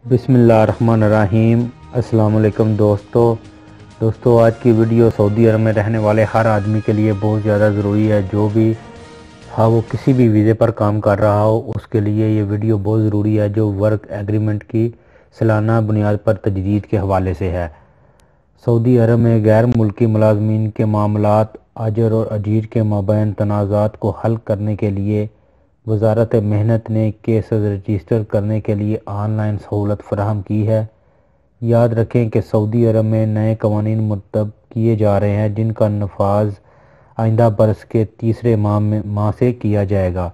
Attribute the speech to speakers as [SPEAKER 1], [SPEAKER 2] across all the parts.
[SPEAKER 1] بسم اللہ الرحمن الرحیم۔ السلام علیکم دوستو آج کی ویڈیو سعودی عرب میں رہنے والے ہر آدمی کے لیے بہت زیادہ ضروری ہے۔ جو بھی وہ کسی بھی ویزے پر کام کر رہا ہو اس کے لیے یہ ویڈیو بہت ضروری ہے، جو ورک ایگریمنٹ کی سالانہ بنیاد پر تجدید کے حوالے سے ہے۔ سعودی عرب میں غیر ملکی ملازمین کے معاملات، اجر اور اجیر کے مابین تنازعات کو حل کرنے کے لیے وزارت محنت نے کیسز رجسٹر کرنے کے لیے آن لائن سہولت فراہم کی ہے۔ یاد رکھیں کہ سعودی عرب میں نئے قوانین مرتب کیے جا رہے ہیں جن کا نفاذ آئندہ برس کے تیسرے ماہ سے کیا جائے گا۔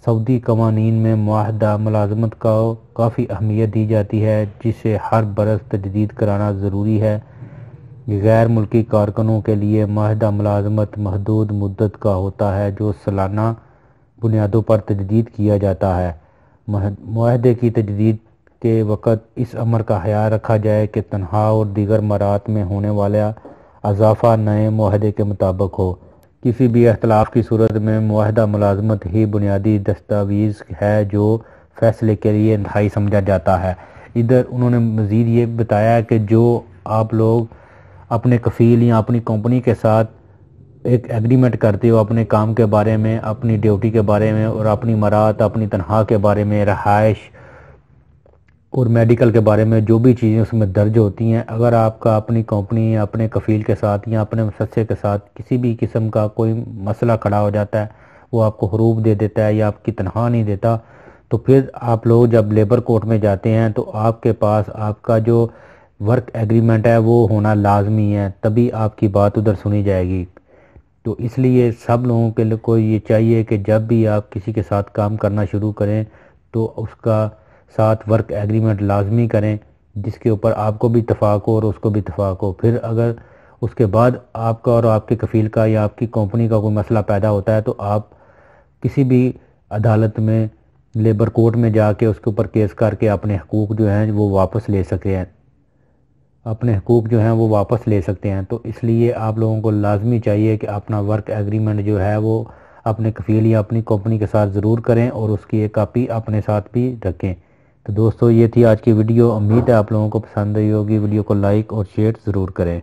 [SPEAKER 1] سعودی قوانین میں معاہدہ ملازمت کو کافی اہمیت دی جاتی ہے، جسے ہر برس تجدید کرانا ضروری ہے۔ غیر ملکی کارکنوں کے لیے معاہدہ ملازمت محدود مدت کا ہوتا ہے، جو سالانہ بنیادوں پر تجدید کیا جاتا ہے۔ معاہدے کی تجدید کے وقت اس امر کا خیال رکھا جائے کہ تنخواہ اور دیگر مراحت میں ہونے والا اضافہ نئے معاہدے کے مطابق ہو۔ کسی بھی اختلاف کی صورت میں معاہدہ ملازمت ہی بنیادی دستاویز ہے جو فیصلے کے لیے انتہائی سمجھا جاتا ہے۔ ادھر انہوں نے مزید یہ بتایا کہ جو آپ لوگ اپنے کفیل یا اپنی کمپنی کے ساتھ ایک ایگریمنٹ کرتے ہو اپنے کام کے بارے میں، اپنی ڈیوٹی کے بارے میں اور اپنی مراحت، اپنی تنخواہ کے بارے میں، رہائش اور میڈیکل کے بارے میں جو بھی چیزیں اس میں درج ہوتی ہیں، اگر آپ کا اپنی کمپنی یا اپنے کفیل کے ساتھ یا اپنے مصوصے کے ساتھ کسی بھی قسم کا کوئی مسئلہ کھڑا ہو جاتا ہے، وہ آپ کو حروف دے دیتا ہے یا آپ کی تنخواہ نہیں دیتا، تو پھر آپ لوگ جب لیبر کورٹ میں جاتے ہیں تو آپ کے پاس آپ کا جو ورک ایگریمنٹ ہے وہ ہونا لازمی ہے، تبھی آپ کی بات ادھر سنی جائے گی۔ تو اس لیے سب لوگوں کے لیے کو یہ چاہیے کہ جب بھی آپ کسی کے ساتھ کام کرنا شروع کریں تو اس کا ساتھ ورک ایگریمنٹ لازمی کریں، جس کے اوپر آپ کو بھی اتفاق ہو اور اس کو بھی اتفاق ہو۔ پھر اگر اس کے بعد آپ کا اور آپ کے کفیل کا یا آپ کی کمپنی کا کوئی مسئلہ پیدا ہوتا ہے تو آپ کسی بھی عدالت میں لیبر کورٹ میں جا کے اس کے اوپر کیس کر کے اپنے حقوق جو ہیں وہ واپس لے سکتے ہیں، تو اس لیے آپ لوگوں کو لازمی چاہیے کہ اپنا ورک ایگریمنٹ جو ہے وہ اپنے کفیل یا اپنی کمپنی کے ساتھ ضرور کریں اور اس کی ایک کاپی اپنے ساتھ بھی رکھیں۔ تو دوستو یہ تھی آج کی ویڈیو، امید ہے آپ لوگوں کو پسند آئی ہوگی۔ ویڈیو کو لائک اور شیئر ضرور کریں۔